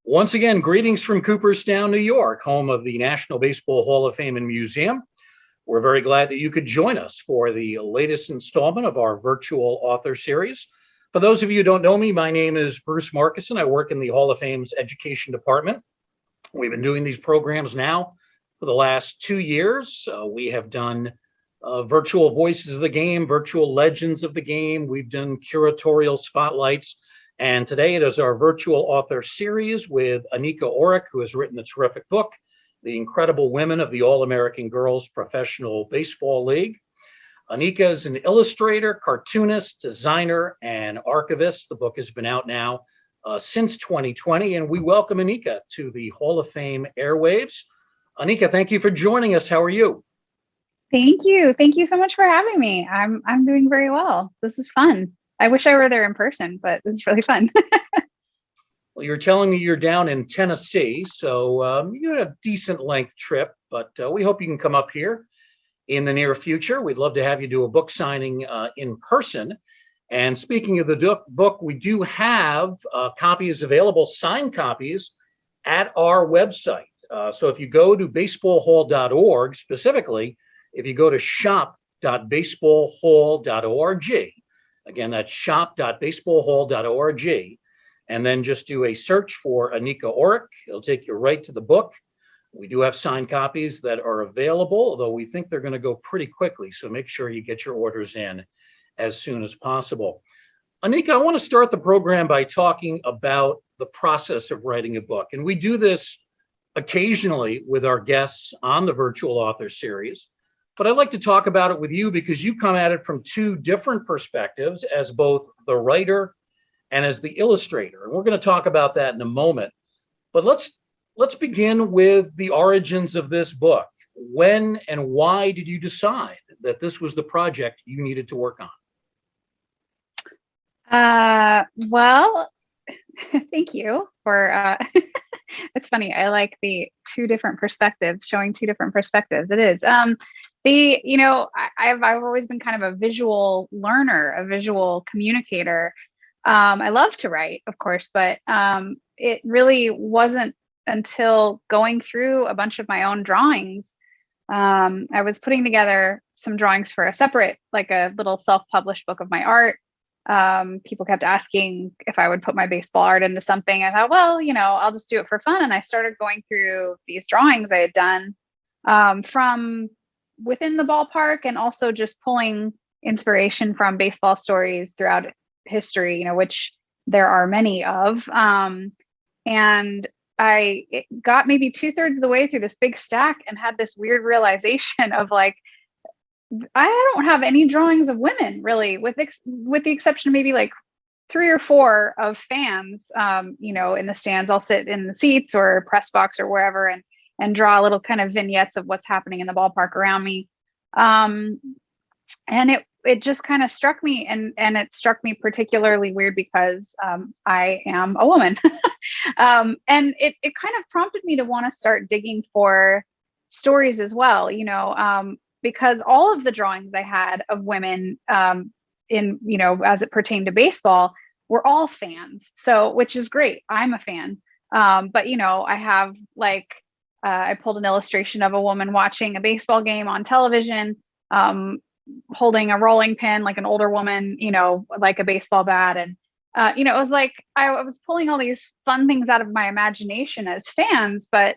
Once again, greetings from Cooperstown, New York, home of the National Baseball Hall of Fame and Museum. We're very glad that you could join us for the latest installment of our virtual author series. For those of you who don't know me, my name is Bruce Marcuson. I work in the Hall of Fame's Education Department. We've been doing these programs now for the last 2 years. We have done virtual voices of the game, virtual legends of the game. We've done curatorial spotlights. And today it is our virtual author series with Anika Orrock, who has written a terrific book, The Incredible Women of the All-American Girls Professional Baseball League. Anika is an illustrator, cartoonist, designer, and archivist. The book has been out now since 2020, and we welcome Anika to the Hall of Fame airwaves. Anika, thank you for joining us. How are you? Thank you. Thank you so much for having me. I'm doing very well. This is fun. I wish I were there in person, but it's really fun. Well, you're telling me you're down in Tennessee, so you had a decent length trip, but we hope you can come up here in the near future. We'd love to have you do a book signing in person. And speaking of the book, we do have copies available, signed copies, at our website. So if you go to baseballhall.org, specifically, if you go to shop.baseballhall.org, again, that's shop.baseballhall.org, and then just do a search for Anika Orrock. It'll take you right to the book. We do have signed copies that are available, although we think they're going to go pretty quickly. So make sure you get your orders in as soon as possible. Anika, I want to start the program by talking about the process of writing a book. And we do this occasionally with our guests on the virtual author series. But I'd like to talk about it with you because you come at it from two different perspectives, as both the writer and as the illustrator. And we're going to talk about that in a moment. But let's begin with the origins of this book. When and why did you decide that this was the project you needed to work on? Well, thank you for it's funny. I like the two different perspectives, showing two different perspectives. It is. I've always been kind of a visual learner, a visual communicator. I love to write, of course, but it really wasn't until going through a bunch of my own drawings. I was putting together some drawings for a separate, like a little self-published book of my art. People kept asking if I would put my baseball art into something. I thought, well, I'll just do it for fun. And I started going through these drawings I had done from within the ballpark, and also just pulling inspiration from baseball stories throughout history, which there are many of. And it got maybe 2/3 of the way through this big stack and had this weird realization of like, I don't have any drawings of women really, with the exception of maybe like 3 or 4 of fans, in the stands. I'll sit in the seats or press box or wherever and draw little kind of vignettes of what's happening in the ballpark around me. And it just kind of struck me, and it struck me particularly weird because I am a woman. And it kind of prompted me to want to start digging for stories as well, because all of the drawings I had of women as it pertained to baseball were all fans. So, which is great. I'm a fan. But, I have I pulled an illustration of a woman watching a baseball game on television, holding a rolling pin, like an older woman, like a baseball bat. And, it was like, I was pulling all these fun things out of my imagination as fans, but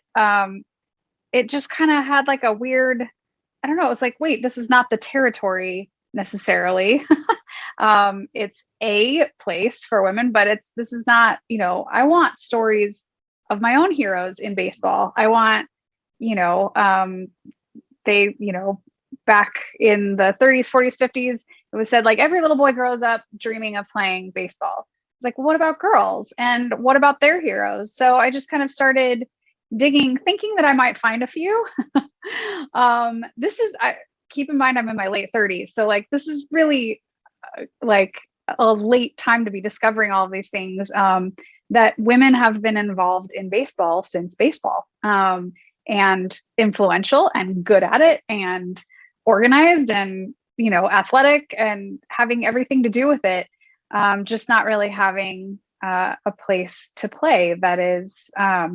it just kind of had like a weird, I don't know. It was like, wait, this is not the territory necessarily. It's a place for women, but this is not, I want stories of my own heroes in baseball. I want, back in the 30s, 40s, 50s, it was said like every little boy grows up dreaming of playing baseball. It's like, well, what about girls? And what about their heroes? So I just kind of started digging, thinking that I might find a few. Keep in mind, I'm in my late 30s. So like, this is really like a late time to be discovering all of these things, that women have been involved in baseball since baseball, and influential and good at it and organized and, athletic and having everything to do with it. Just not really having a place to play that is, a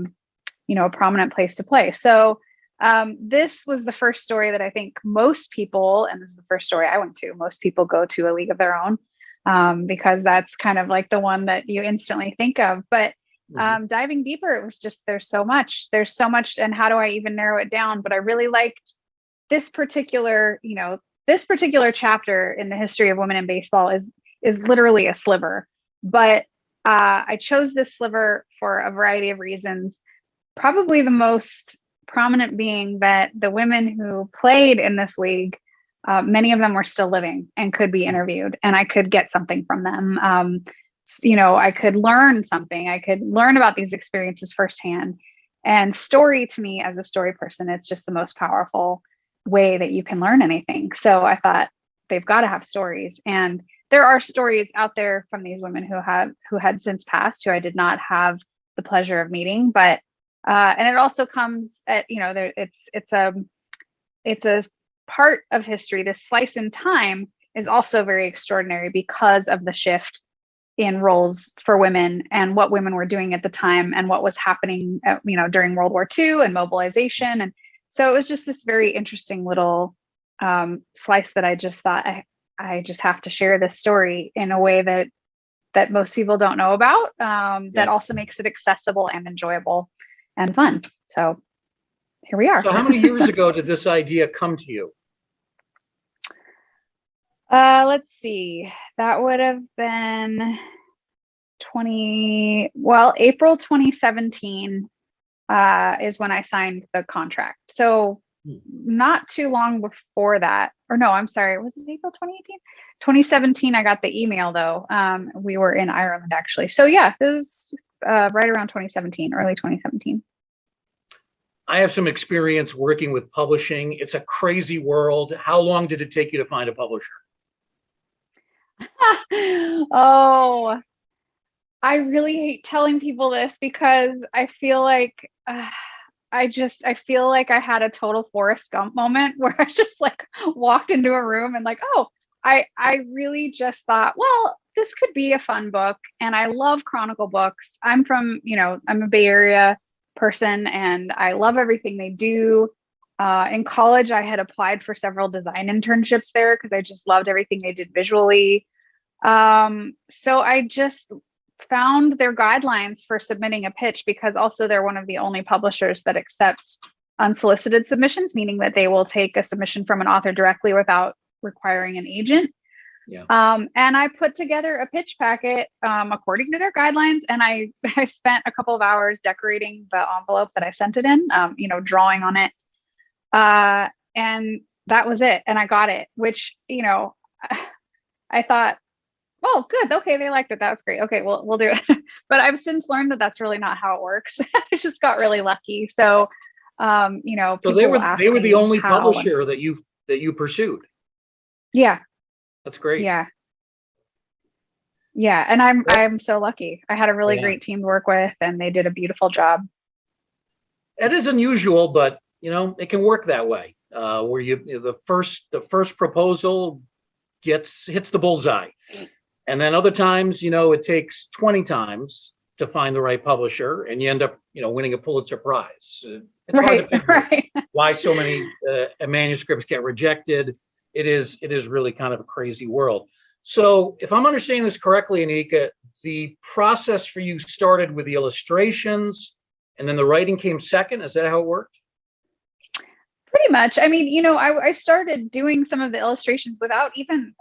prominent place to play. So this was the first story that I think most people, and this is the first story I went to, most people go to a league of their own, because that's kind of like the one that you instantly think of. But diving deeper, it was just, there's so much, and how do I even narrow it down? But I really liked this particular chapter in the history of women in baseball is literally a sliver. But I chose this sliver for a variety of reasons. Probably the most prominent being that the women who played in this league, many of them were still living and could be interviewed, and I could get something from them. I could learn something. I could learn about these experiences firsthand. And story, to me, as a story person, it's just the most powerful way that you can learn anything. So I thought they've got to have stories. And there are stories out there from these women who had since passed, who I did not have the pleasure of meeting. But and it also comes at, it's a part of history. This slice in time is also very extraordinary because of the shift in roles for women and what women were doing at the time and what was happening, during World War II and mobilization. And so it was just this very interesting little slice that I just thought I just have to share this story in a way that most people don't know about, that also makes it accessible and enjoyable and fun. So here we are. So how many years ago did this idea come to you? Let's see. That would have been April 2017 is when I signed the contract. So not too long before that, or no, I'm sorry. Was it April 2018? 2017, I got the email though. We were in Ireland actually. So yeah, it was right around 2017, early 2017. I have some experience working with publishing. It's a crazy world. How long did it take you to find a publisher? Oh, I really hate telling people this because I feel like I feel like I had a total Forrest Gump moment where I just like walked into a room and like, oh, I really just thought, well, this could be a fun book. And I love chronicle books. I'm a Bay Area person and I love everything they do. In college, I had applied for several design internships there because I just loved everything they did visually. So I just found their guidelines for submitting a pitch, because also they're one of the only publishers that accept unsolicited submissions, meaning that they will take a submission from an author directly without requiring an agent. Yeah. And I put together a pitch packet according to their guidelines, and I spent a couple of hours decorating the envelope that I sent it in, drawing on it. And that was it. And I got it, which, I thought, oh, good. Okay. They liked it. That's great. Okay. Well, we'll do it. But I've since learned that that's really not how it works. I just got really lucky. So, so they were the only publisher that you pursued. Yeah. That's great. Yeah. Yeah. And I'm so lucky. I had a really great team to work with and they did a beautiful job. It is unusual, but it can work that way, where the first proposal hits the bullseye. And then other times, it takes 20 times to find the right publisher and you end up, winning a Pulitzer Prize. It's hard to figure why so many manuscripts get rejected. It is really kind of a crazy world. So if I'm understanding this correctly, Anika, the process for you started with the illustrations and then the writing came second. Is that how it worked? Pretty much. I mean, I started doing some of the illustrations without even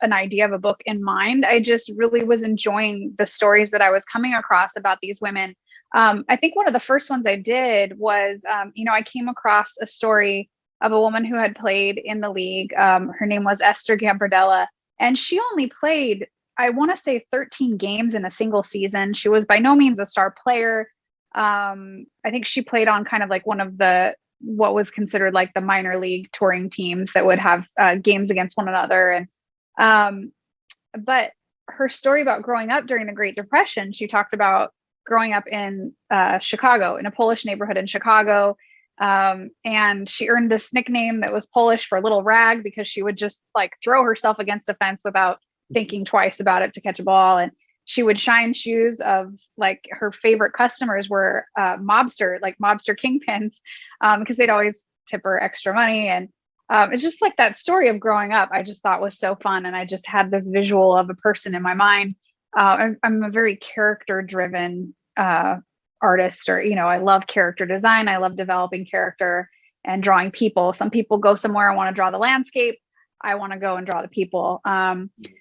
an idea of a book in mind. I just really was enjoying the stories that I was coming across about these women. I think one of the first ones I did was, I came across a story of a woman who had played in the league. Her name was Esther Gambardella, and she only played, I want to say 13 games in a single season. She was by no means a star player. I think she played on kind of like one of what was considered like the minor league touring teams that would have games against one another. And but her story about growing up during the Great Depression, she talked about growing up in Chicago, in a Polish neighborhood in Chicago. And she earned this nickname that was Polish for Little Rag because she would just like throw herself against a fence without thinking twice about it to catch a ball. And she would shine shoes of like her favorite customers were mobster kingpins, because they'd always tip her extra money. And it's just like that story of growing up, I just thought was so fun. And I just had this visual of a person in my mind. I'm a very character driven artist, or, I love character design. I love developing character and drawing people. Some people go somewhere and want to draw the landscape. I want to go and draw the people.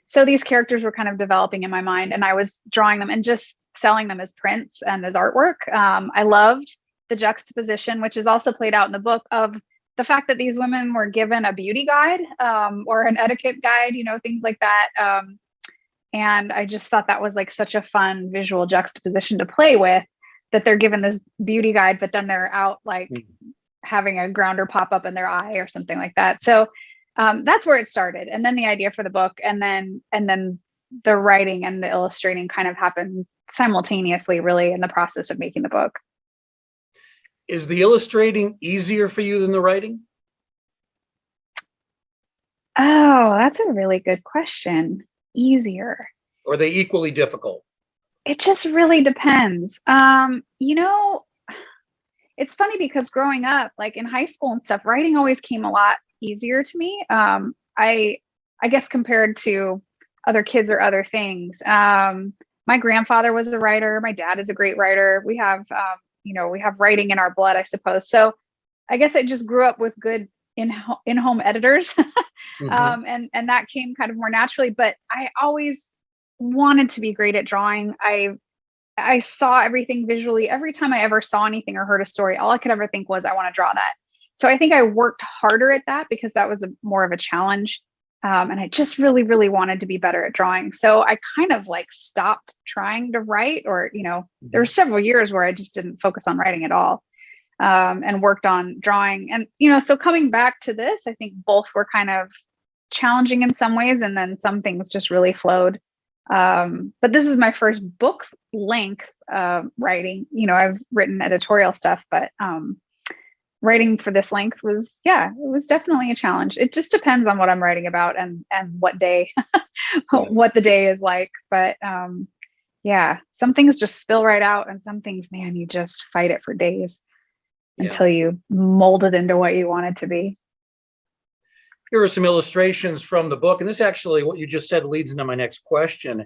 So these characters were kind of developing in my mind, and I was drawing them and just selling them as prints and as artwork. I loved the juxtaposition, which is also played out in the book, of the fact that these women were given a beauty guide or an etiquette guide, things like that. And I just thought that was like such a fun visual juxtaposition to play with, that they're given this beauty guide, but then they're out like having a grounder pop up in their eye or something like that. So that's where it started. And then the idea for the book, and then the writing and the illustrating kind of happened simultaneously, really, in the process of making the book. Is the illustrating easier for you than the writing? Oh, that's a really good question. Easier. Or are they equally difficult? It just really depends. It's funny because growing up, like in high school and stuff, writing always came a lot easier to me. I guess compared to other kids or other things. My grandfather was a writer. My dad is a great writer. We have, we have writing in our blood, I suppose. So I guess I just grew up with good in-home editors. And that came kind of more naturally, but I always wanted to be great at drawing. I saw everything visually. Every time I ever saw anything or heard a story, all I could ever think was, I want to draw that. So I think I worked harder at that because that was more of a challenge. And I just really, really wanted to be better at drawing. So I kind of like stopped trying to write, or, there were several years where I just didn't focus on writing at all, and worked on drawing. And, so coming back to this, I think both were kind of challenging in some ways, and then some things just really flowed. But this is my first book length writing. I've written editorial stuff, but writing for this length was, it was definitely a challenge. It just depends on what I'm writing about and what day, what the day is like. But some things just spill right out, and some things, man, you just fight it for days until you mold it into what you want it to be. Here are some illustrations from the book. And this actually, what you just said leads into my next question.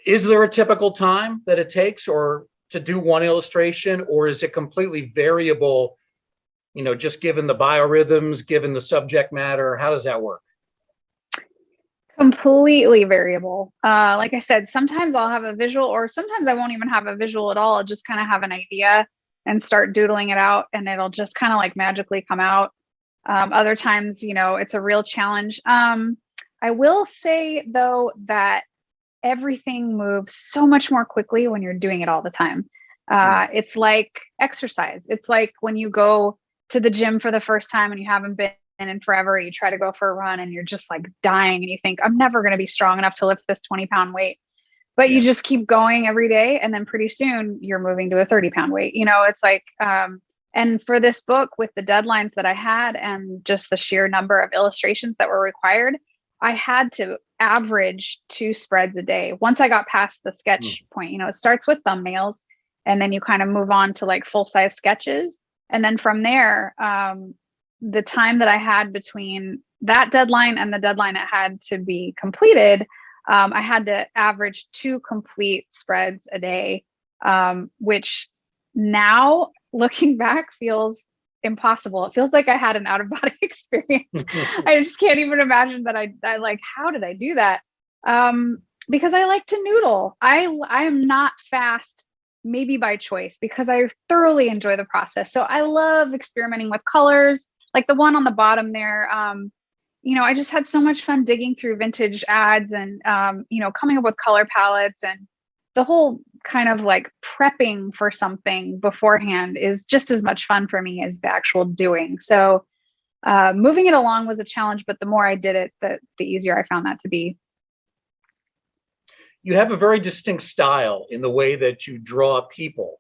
Is there a typical time that it takes or to do one illustration, or is it completely variable, just given the biorhythms, given the subject matter? How does that work? Completely variable. Like I said, sometimes I'll have a visual, or sometimes I won't even have a visual at all. I'll just kind of have an idea and start doodling it out, and it'll just kind of like magically come out. Other times, it's a real challenge. I will say, though, that everything moves so much more quickly when you're doing it all the time. It's like exercise. It's like when you go to the gym for the first time and you haven't been in forever, you try to go for a run and you're just like dying and you think, I'm never going to be strong enough to lift this 20-pound weight. But you just keep going every day, and then pretty soon you're moving to a 30-pound weight. It's like, and for this book, with the deadlines that I had and just the sheer number of illustrations that were required, I had to average 2 spreads a day. Once I got past the sketch point, it starts with thumbnails, and then you kind of move on to like full-size sketches. And then from there, the time that I had between that deadline and the deadline it had to be completed, I had to average 2 complete spreads a day, which now, looking back, feels impossible. It feels like I had an out-of-body experience. I just can't even imagine that I like, how did I do that? Because I like to noodle. I am not fast, maybe by choice, because I thoroughly enjoy the process. So I love experimenting with colors, like the one on the bottom there. I just had so much fun digging through vintage ads and, coming up with color palettes, and the whole kind of like prepping for something beforehand is just as much fun for me as the actual doing. So moving it along was a challenge, but the more I did it, the easier I found that to be. You have a very distinct style in the way that you draw people.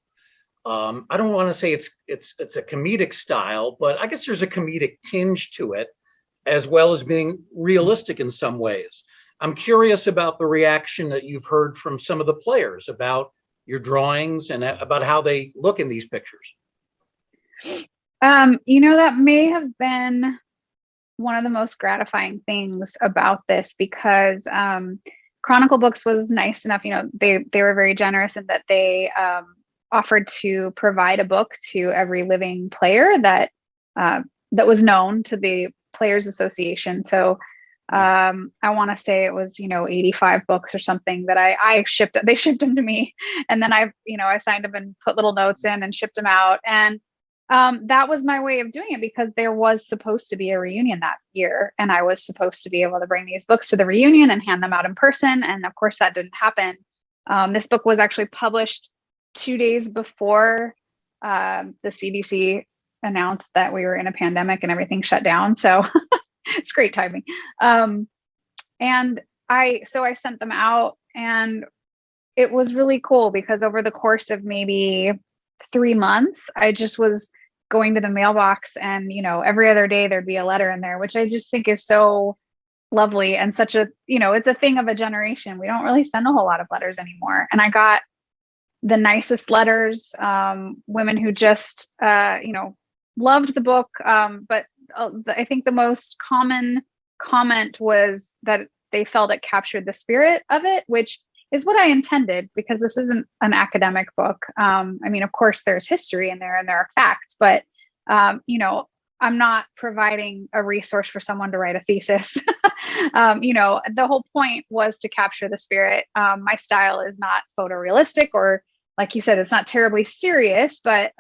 I don't want to say it's a comedic style, but I guess there's a comedic tinge to it, as well as being realistic in some ways. I'm curious about the reaction that you've heard from some of the players about your drawings and about how they look in these pictures. That may have been one of the most gratifying things about this, because Chronicle Books was nice enough. They were very generous in that they offered to provide a book to every living player that was known to the Players Association. So I want to say it was 85 books or something that I shipped. They shipped them to me, and then I signed them and put little notes in and shipped them out. And that was my way of doing it, because there was supposed to be a reunion that year, and I was supposed to be able to bring these books to the reunion and hand them out in person. And of course that didn't happen. This book was actually published 2 days before the CDC announced that we were in a pandemic and everything shut down. So it's great timing. And I sent them out, and it was really cool because over the course of maybe 3 months, I just was going to the mailbox, and every other day there'd be a letter in there, which I just think is so lovely, and such a it's a thing of a generation. We don't really send a whole lot of letters anymore, and I got the nicest letters, women who just loved the book, but I think the most common comment was that they felt it captured the spirit of it, which is what I intended, because this isn't an academic book. Of course there's history in there and there are facts, but I'm not providing a resource for someone to write a thesis. The whole point was to capture the spirit. My style is not photorealistic, or like you said, it's not terribly serious, but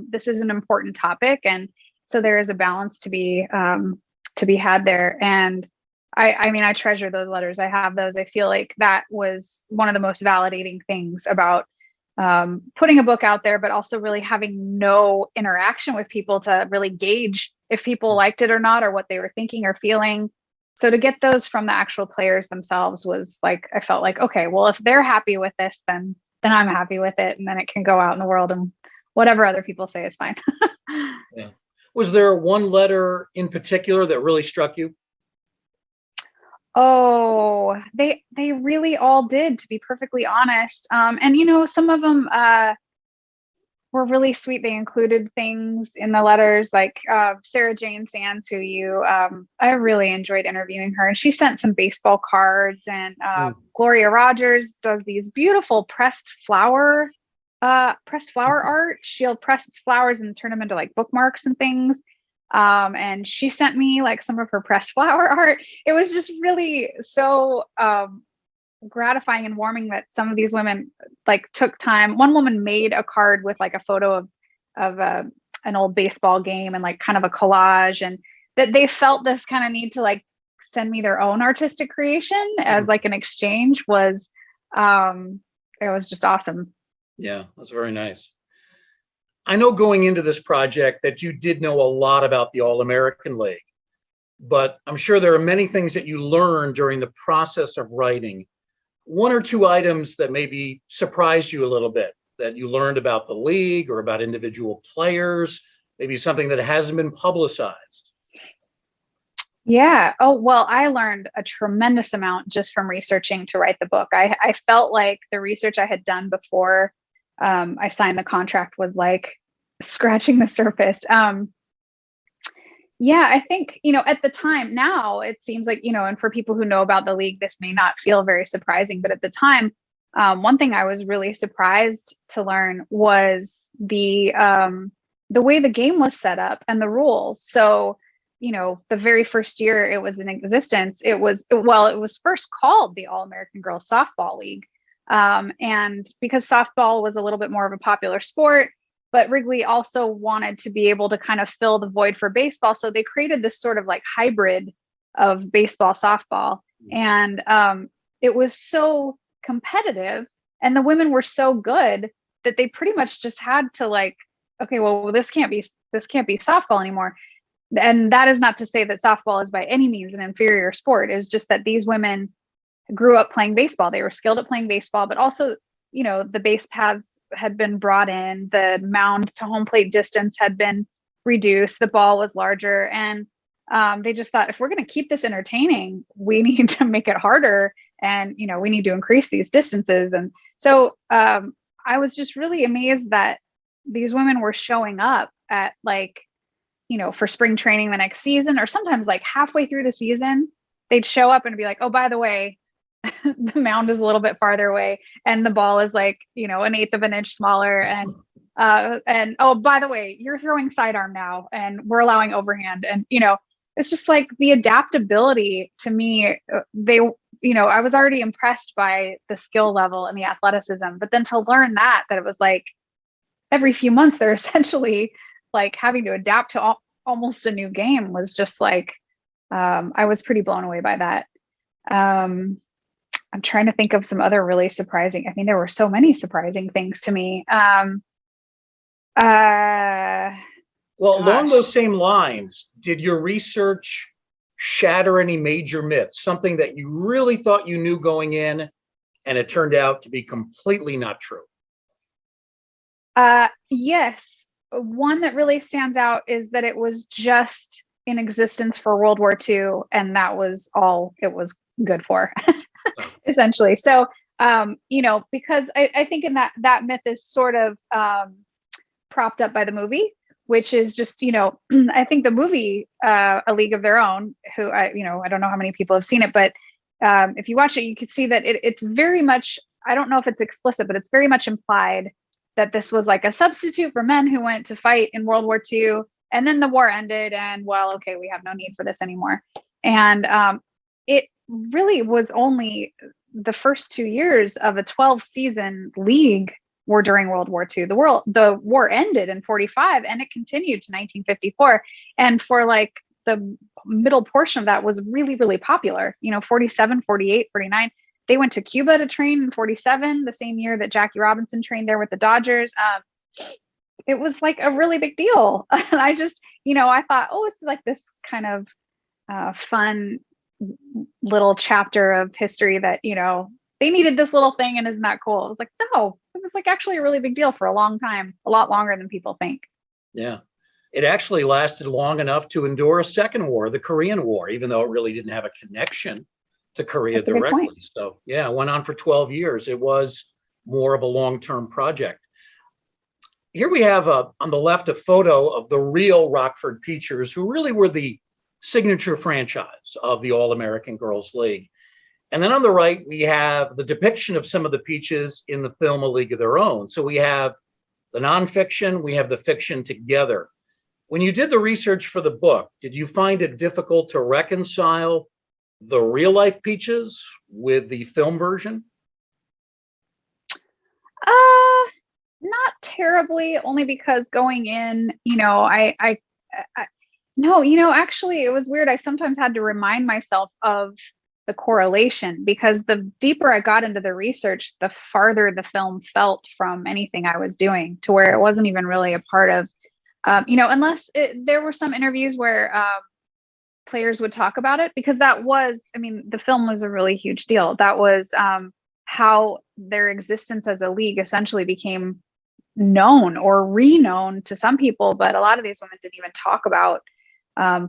this is an important topic. And so there is a balance to be had there. And I treasure those letters. I have those. I feel like that was one of the most validating things about putting a book out there, but also really having no interaction with people to really gauge if people liked it or not, or what they were thinking or feeling. So to get those from the actual players themselves was like, I felt like, okay, well, if they're happy with this, then I'm happy with it. And then it can go out in the world, and whatever other people say is fine. Yeah. Was there one letter in particular that really struck you? Oh, they really all did, to be perfectly honest. And some of them were really sweet. They included things in the letters, like Sarah Jane Sands, who I really enjoyed interviewing her. And she sent some baseball cards, and Gloria Rogers does these beautiful pressed flower art. She'll press flowers and turn them into like bookmarks and things. And she sent me like some of her pressed flower art. It was just really so gratifying and warming that some of these women like took time. One woman made a card with like a photo of an old baseball game and like kind of a collage, and that they felt this kind of need to like send me their own artistic creation as like an exchange was it was just awesome. Yeah, that's very nice. I know going into this project that you did know a lot about the All-American League, but I'm sure there are many things that you learned during the process of writing. One or two items that maybe surprised you a little bit that you learned about the league or about individual players, maybe something that hasn't been publicized. Yeah. Oh, well, I learned a tremendous amount just from researching to write the book. I felt like the research I had done before I signed the contract was like scratching the surface. Yeah, I think, at the time, now it seems like, and for people who know about the league, this may not feel very surprising, but at the time, one thing I was really surprised to learn was the way the game was set up and the rules. So, the very first year it was in existence, it was first called the All-American Girls Softball League. And because softball was a little bit more of a popular sport, but Wrigley also wanted to be able to kind of fill the void for baseball. So they created this sort of like hybrid of baseball, softball. And it was so competitive, and the women were so good that they pretty much just had to like, okay, well, this can't be softball anymore. And that is not to say that softball is by any means an inferior sport. It's just that these women grew up playing baseball. They were skilled at playing baseball, but also, the base paths had been brought in, the mound to home plate distance had been reduced, the ball was larger. And they just thought, if we're going to keep this entertaining, we need to make it harder, and we need to increase these distances. And so I was just really amazed that these women were showing up at for spring training the next season, or sometimes like halfway through the season, they'd show up and be like, oh, by the way, the mound is a little bit farther away and the ball is like, an eighth of an inch smaller. And oh, by the way, you're throwing sidearm now and we're allowing overhand. And, it's just like the adaptability to me, I was already impressed by the skill level and the athleticism, but then to learn that it was like every few months, they're essentially like having to adapt to almost a new game was just like, I was pretty blown away by that. I'm trying to think of some other really surprising. I mean, there were so many surprising things to me. Well, along those same lines, did your research shatter any major myths? Something that you really thought you knew going in, and it turned out to be completely not true? Yes. One that really stands out is that it was just in existence for World War II, and that was all it was good for, essentially. So, because I think in that myth is sort of propped up by the movie, which is just, I think the movie, A League of Their Own, who I don't know how many people have seen it, but if you watch it, you can see that it's very much, I don't know if it's explicit, but it's very much implied that this was like a substitute for men who went to fight in World War II. And then the war ended and, well, okay, we have no need for this anymore. And it really was only the first 2 years of a 12-season league were during World War II. The war ended in 45 and it continued to 1954. And for like the middle portion of that was really, really popular, 47, 48, 49. They went to Cuba to train in 47, the same year that Jackie Robinson trained there with the Dodgers. It was like a really big deal. And I just, I thought, oh, it's like this kind of fun little chapter of history that, they needed this little thing and isn't that cool? I was like, no, it was like actually a really big deal for a long time, a lot longer than people think. Yeah. It actually lasted long enough to endure a second war, the Korean War, even though it really didn't have a connection to Korea directly. So yeah, it went on for 12 years. It was more of a long-term project. Here we have on the left a photo of the real Rockford Peachers, who really were the signature franchise of the All-American Girls League. And then on the right, we have the depiction of some of the Peaches in the film A League of Their Own. So we have the nonfiction, we have the fiction together. When you did the research for the book, did you find it difficult to reconcile the real life Peaches with the film version? Not terribly, only because going in, actually it was weird. I sometimes had to remind myself of the correlation, because the deeper I got into the research, the farther the film felt from anything I was doing, to where it wasn't even really a part of, unless there were some interviews where players would talk about it, because that was, the film was a really huge deal. That was how their existence as a league essentially became known or renowned to some people. But a lot of these women didn't even talk about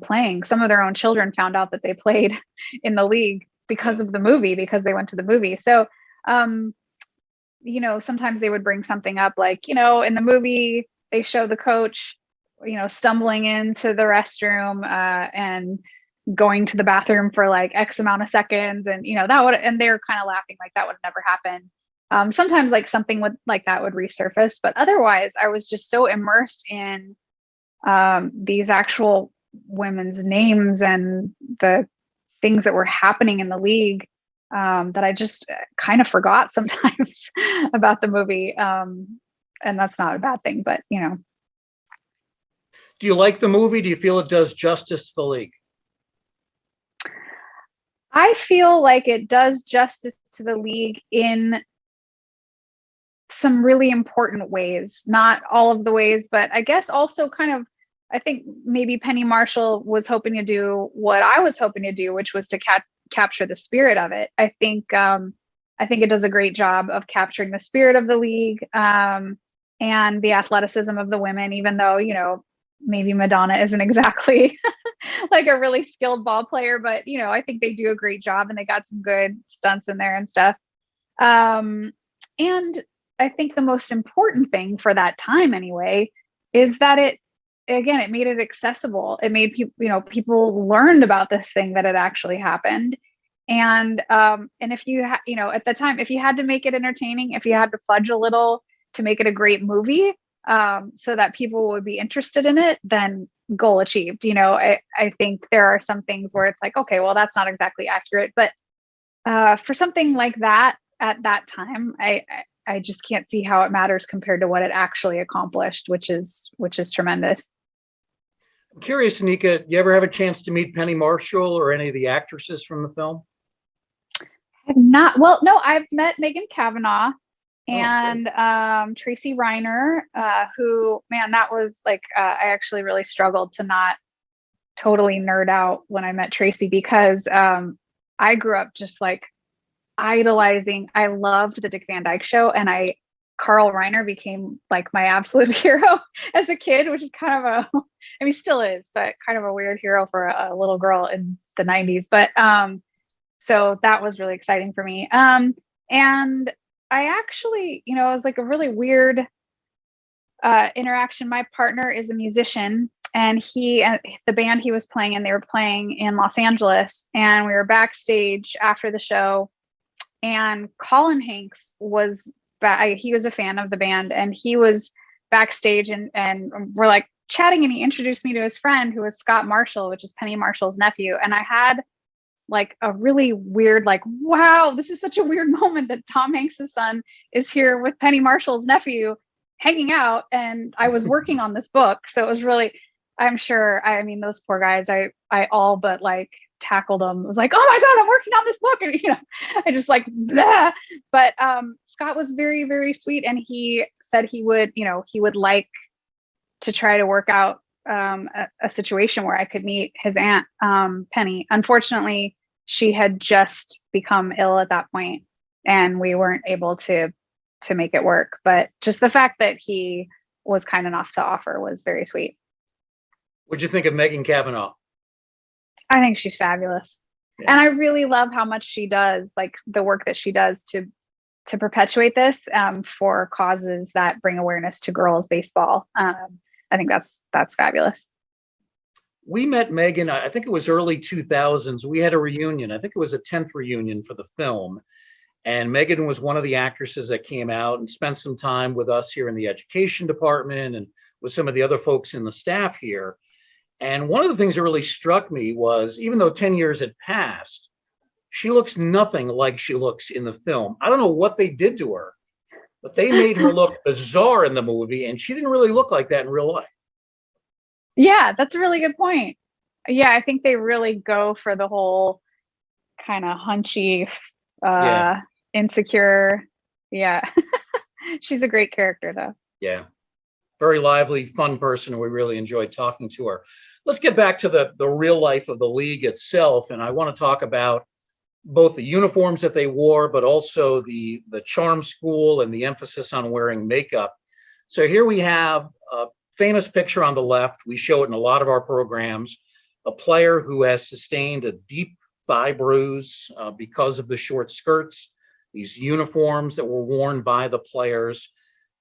playing. Some of their own children found out that they played in the league because of the movie, because they went to the movie. So, sometimes they would bring something up like, in the movie, they show the coach, stumbling into the restroom and going to the bathroom for like X amount of seconds. And, and they're kind of laughing like that would never happen. Sometimes like something like that would resurface, but otherwise I was just so immersed in these actual women's names and the things that were happening in the league that I just kind of forgot sometimes about the movie. And that's not a bad thing, but Do you like the movie? Do you feel it does justice to the league? I feel like it does justice to the league in some really important ways, not all of the ways, but I guess also I think maybe Penny Marshall was hoping to do what I was hoping to do, which was to capture the spirit of it. I think it does a great job of capturing the spirit of the league and the athleticism of the women, even though, maybe Madonna isn't exactly like a really skilled ball player, but I think they do a great job and they got some good stunts in there and stuff. And I think the most important thing for that time anyway is that it made it accessible. It made people learned about this thing that had actually happened. And if you at the time, if you had to make it entertaining, if you had to fudge a little to make it a great movie, so that people would be interested in it, then goal achieved. I think there are some things where it's like, okay, well, that's not exactly accurate, but for something like that at that time, I just can't see how it matters compared to what it actually accomplished, which is tremendous. I'm curious, Anika, you ever have a chance to meet Penny Marshall or any of the actresses from the film? I've not. Well, no, I've met Megan Kavanaugh and Tracy Reiner, who, man, that was like, I actually really struggled to not totally nerd out when I met Tracy, because I grew up just like idolizing. I loved the Dick Van Dyke Show, and Carl Reiner became like my absolute hero as a kid, which is kind of still is, but kind of a weird hero for a little girl in the 90s. But so that was really exciting for me. And I actually, it was like a really weird interaction. My partner is a musician, and the band he was playing in, they were playing in Los Angeles, and we were backstage after the show, and Colin Hanks was he was a fan of the band, and he was backstage, and we're like chatting, and he introduced me to his friend, who was Scott Marshall, which is Penny Marshall's nephew. And I had like a really weird, like, wow, this is such a weird moment that Tom Hanks' son is here with Penny Marshall's nephew hanging out. And I was working on this book. So it was really, I'm sure, those poor guys, I all but like tackled them. It was like, oh my God, I'm working on this book. And, I just like, blah. But Scott was very, very sweet. And he said he would like to try to work out a situation where I could meet his aunt, Penny. Unfortunately, she had just become ill at that point, and we weren't able to make it work. But just the fact that he was kind enough to offer was very sweet. What'd you think of Megan Kavanaugh? I think she's fabulous. Yeah. And I really love how much she does, like the work that she does to perpetuate this for causes that bring awareness to girls baseball. I think that's fabulous. We met Megan, I think it was early 2000s. We had a reunion. I think it was a 10th reunion for the film. And Megan was one of the actresses that came out and spent some time with us here in the education department and with some of the other folks in the staff here. And one of the things that really struck me was, even though 10 years had passed, she looks nothing like she looks in the film. I don't know what they did to her, but they made her look bizarre in the movie, and she didn't really look like that in real life. Yeah, that's a really good point. Yeah, I think they really go for the whole kind of hunchy, insecure. Yeah. She's a great character, though. Yeah. Very lively, fun person, and we really enjoyed talking to her. Let's get back to the real life of the league itself, and I want to talk about both the uniforms that they wore, but also the charm school and the emphasis on wearing makeup. So here we have a famous picture on the left. We show it in a lot of our programs. A player who has sustained a deep thigh bruise because of the short skirts, these uniforms that were worn by the players.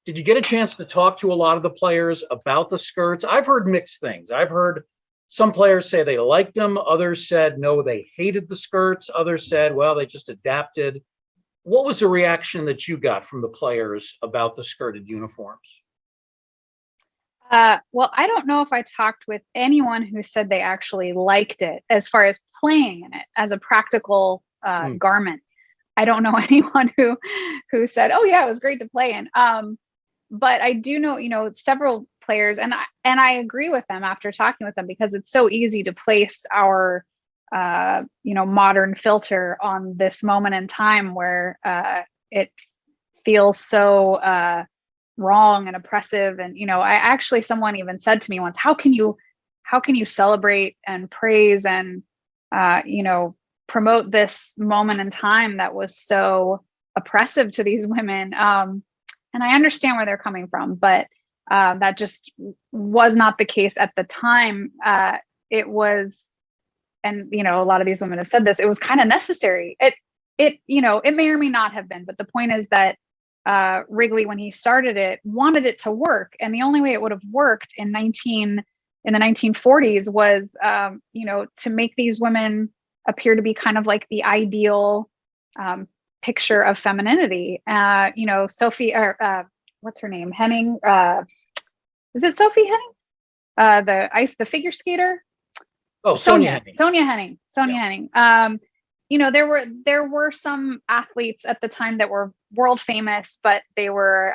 Did you get a chance to talk to a lot of the players about the skirts? I've heard mixed things. I've heard some players say they liked them. Others said, no, they hated the skirts. Others said, well, they just adapted. What was the reaction that you got from the players about the skirted uniforms? Well, I don't know if I talked with anyone who said they actually liked it as far as playing in it as a practical garment. I don't know anyone who said, oh yeah, it was great to play in. But I do know, several players, and I agree with them after talking with them, because it's so easy to place our, modern filter on this moment in time where it feels so wrong and oppressive. And, someone even said to me once, how can you celebrate and praise and, promote this moment in time that was so oppressive to these women? And I understand where they're coming from, but that just was not the case at the time. it was, and a lot of these women have said this, it was kind of necessary. It may or may not have been, but the point is that Wrigley, when he started it, wanted it to work, and the only way it would have worked in the 1940s was to make these women appear to be kind of like the ideal picture of femininity. Sophie, or what's her name, Henning, is it Sophie Henning, the figure skater? Oh, Sonia Henning. Henning. There were some athletes at the time that were world famous, but they were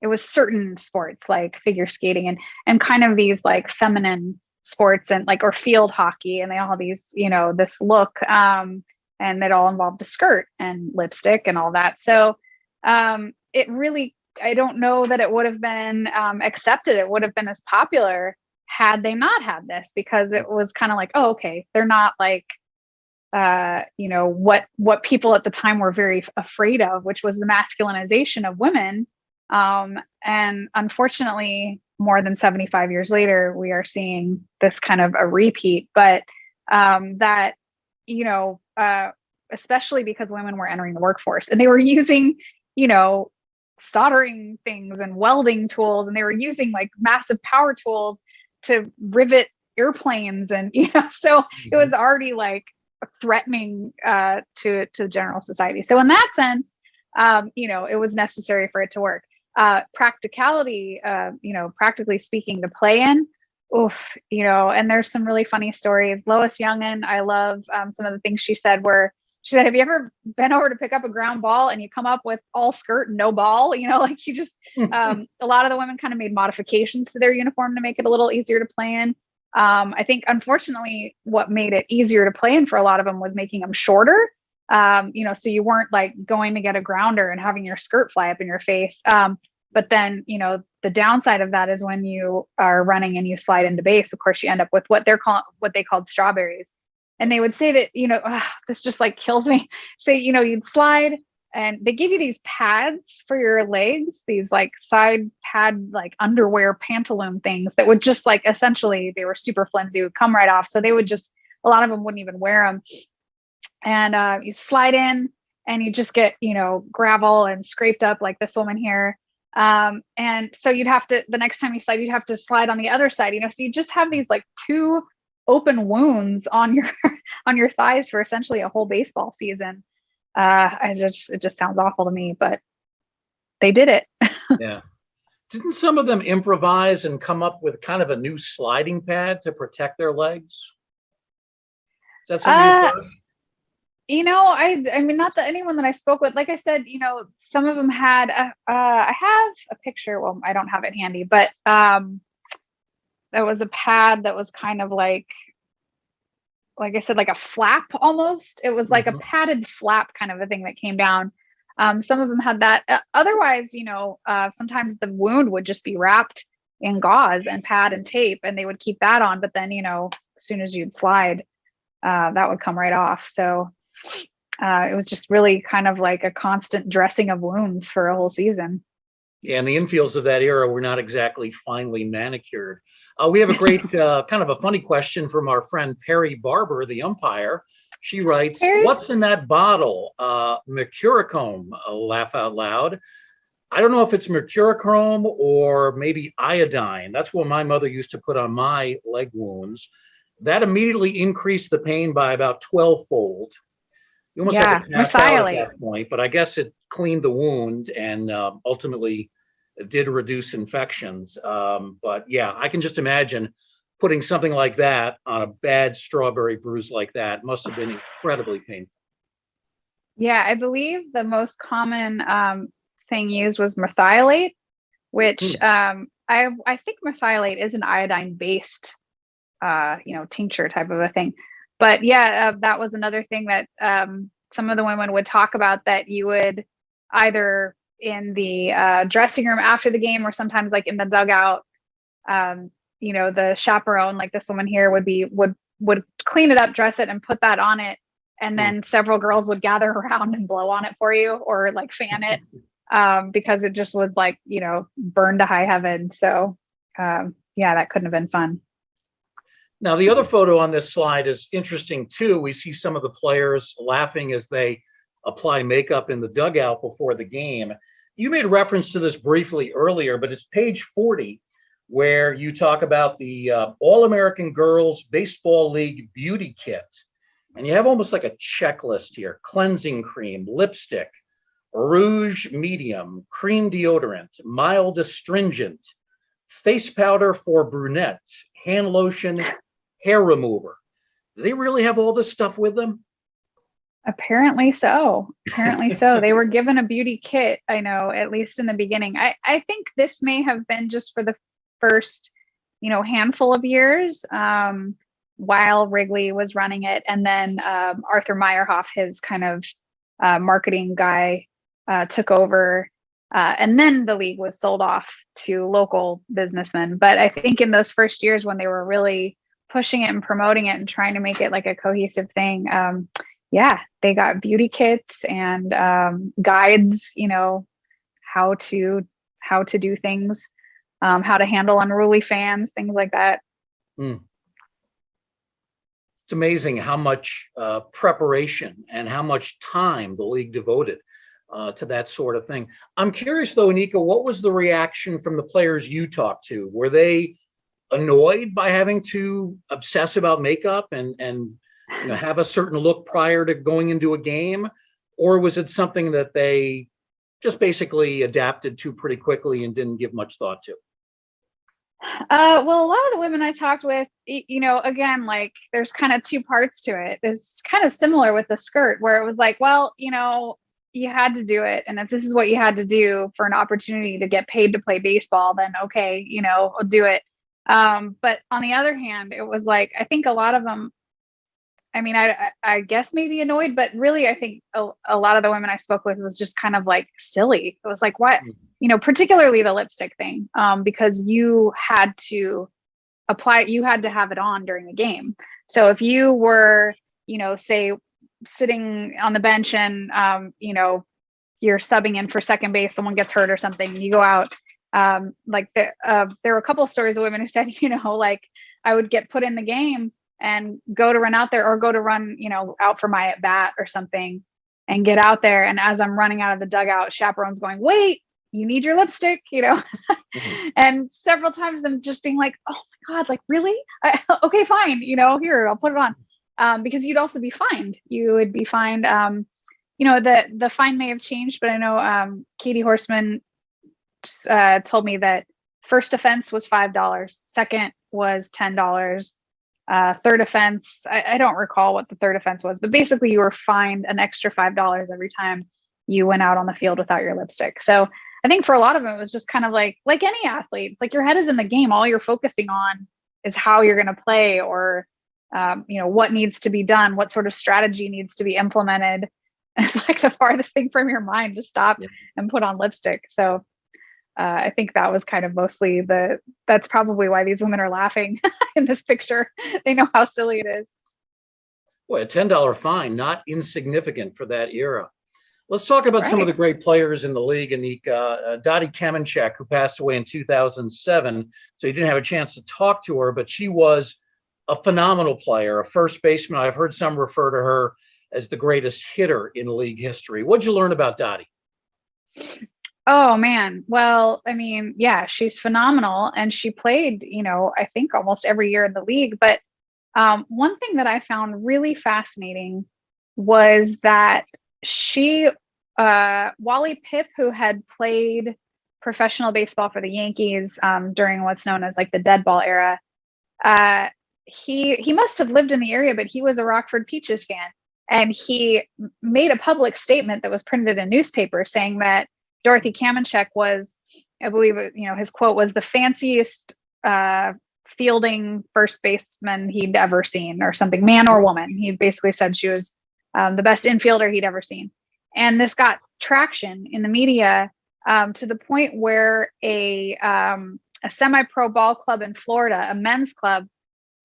it was certain sports like figure skating and kind of these like feminine sports and or field hockey, and they all have these this look, and it all involved a skirt and lipstick and all that. So it really, I don't know that it would have been accepted. It would have been as popular had they not had this, because it was kind of like, oh, okay, they're not like what people at the time were very afraid of, which was the masculinization of women. And unfortunately, more than 75 years later, we are seeing this kind of a repeat, but that, especially because women were entering the workforce and they were using, soldering things and welding tools, and they were using like massive power tools to rivet airplanes. And, so it was already like threatening to general society. So in that sense, it was necessary for it to work. Practicality, practically speaking, the play-in, and there's some really funny stories. Lois Youngin, I love some of the things she said, have you ever been over to pick up a ground ball and you come up with all skirt and no ball? Like you just, a lot of the women kind of made modifications to their uniform to make it a little easier to play in. I think, unfortunately, what made it easier to play in for a lot of them was making them shorter. So you weren't like going to get a grounder and having your skirt fly up in your face. But then, the downside of that is when you are running and you slide into base, of course, you end up with what they called strawberries. And they would say that, this just like kills me. Say, you'd slide and they give you these pads for your legs, these like side pad, like underwear pantaloon things that would just like, essentially they were super flimsy, would come right off. So they would just, a lot of them wouldn't even wear them. And you slide in and you just get, gravel and scraped up like this woman here. And so you'd have to, the next time you slide, you'd have to slide on the other side, so you just have these like two open wounds on your thighs for essentially a whole baseball season. It just sounds awful to me, but they did it. Yeah. Didn't some of them improvise and come up with kind of a new sliding pad to protect their legs? Is that something you've heard? I mean, not that anyone that I spoke with, like I said, some of them had, I have a picture. Well, I don't have it handy, but there was a pad that was kind of like I said, like a flap almost. It was like a padded flap kind of a thing that came down. Some of them had that. Otherwise, sometimes the wound would just be wrapped in gauze and pad and tape, and they would keep that on. But then, as soon as you'd slide, that would come right off. So it was just really kind of like a constant dressing of wounds for a whole season. Yeah, and the infields of that era were not exactly finely manicured. We have a great kind of a funny question from our friend Perry Barber, the umpire. She writes, Perry? What's in that bottle? Mercurochrome, laugh out loud. I don't know if it's mercurochrome or maybe iodine. That's what my mother used to put on my leg wounds. That immediately increased the pain by about 12-fold. You almost had to pass out at that point, but I guess it cleaned the wound and ultimately did reduce infections. But yeah, I can just imagine putting something like that on a bad strawberry bruise like that must have been incredibly painful. Yeah, I believe the most common thing used was methylate, which I think methylate is an iodine-based, tincture type of a thing. But yeah, that was another thing that some of the women would talk about, that you would either in the dressing room after the game or sometimes like in the dugout, the chaperone, like this woman here, would clean it up, dress it, and put that on it. And then several girls would gather around and blow on it for you or like fan it because it just was like, burn to high heaven. So yeah, that couldn't have been fun. Now, the other photo on this slide is interesting too. We see some of the players laughing as they apply makeup in the dugout before the game. You made reference to this briefly earlier, but it's page 40, where you talk about the All-American Girls Baseball League Beauty Kit. And you have almost like a checklist here: cleansing cream, lipstick, rouge medium, cream deodorant, mild astringent, face powder for brunettes, hand lotion, hair remover. Do they really have all this stuff with them? Apparently so. Apparently so. They were given a beauty kit, I know, at least in the beginning. I think this may have been just for the first, handful of years, while Wrigley was running it. And then Arthur Meyerhoff, his kind of marketing guy, took over. And then the league was sold off to local businessmen. But I think in those first years when they were really pushing it and promoting it and trying to make it like a cohesive thing, yeah, they got beauty kits and guides, how to do things, how to handle unruly fans, things like that. Mm. It's amazing how much preparation and how much time the league devoted to that sort of thing. I'm curious though, Anika, what was the reaction from the players you talked to? Were they annoyed by having to obsess about makeup and have a certain look prior to going into a game? Or was it something that they just basically adapted to pretty quickly and didn't give much thought to? Well, a lot of the women I talked with, again, like there's kind of two parts to it. It's kind of similar with the skirt where it was like, well, you had to do it. And if this is what you had to do for an opportunity to get paid to play baseball, then okay, I'll do it. But on the other hand, it was like, I think a lot of them, I guess maybe annoyed, but really, I think a lot of the women I spoke with was just kind of like silly. It was like, what, particularly the lipstick thing, because you had to you had to have it on during the game. So if you were, say sitting on the bench and, you're subbing in for second base, someone gets hurt or something, you go out. There were a couple of stories of women who said, like I would get put in the game and go to run out there or go to run, out for my at bat or something and get out there. And as I'm running out of the dugout, chaperone's going, wait, you need your lipstick, Mm-hmm. and several times them just being like, oh my God, like really? Okay, fine. Here, I'll put it on. Because you'd also be fined. You would be fined. The fine may have changed, but I know Katie Horseman told me that first offense was $5, second was $10, third offense, I don't recall what the third offense was, but basically you were fined an extra $5 every time you went out on the field without your lipstick. So I think for a lot of them, it was just kind of like any athlete, it's like your head is in the game. All you're focusing on is how you're going to play or, what needs to be done, what sort of strategy needs to be implemented. And it's like the farthest thing from your mind to stop and put on lipstick. So I think that was kind of mostly that's probably why these women are laughing in this picture. They know how silly it is. Boy, a $10 fine, not insignificant for that era. Let's talk about some of the great players in the league, Anika. Dottie Kamenchak, who passed away in 2007. So you didn't have a chance to talk to her, but she was a phenomenal player, a first baseman. I've heard some refer to her as the greatest hitter in league history. What'd you learn about Dottie? Oh man. Well, yeah, she's phenomenal. And she played, I think almost every year in the league. But one thing that I found really fascinating was that she, Wally Pipp, who had played professional baseball for the Yankees during what's known as like the dead ball era, he must have lived in the area, but he was a Rockford Peaches fan. And he made a public statement that was printed in a newspaper saying that Dorothy Kamenchak was, I believe, his quote was the fanciest fielding first baseman he'd ever seen, or something, man or woman. He basically said she was the best infielder he'd ever seen. And this got traction in the media to the point where a semi-pro ball club in Florida, a men's club,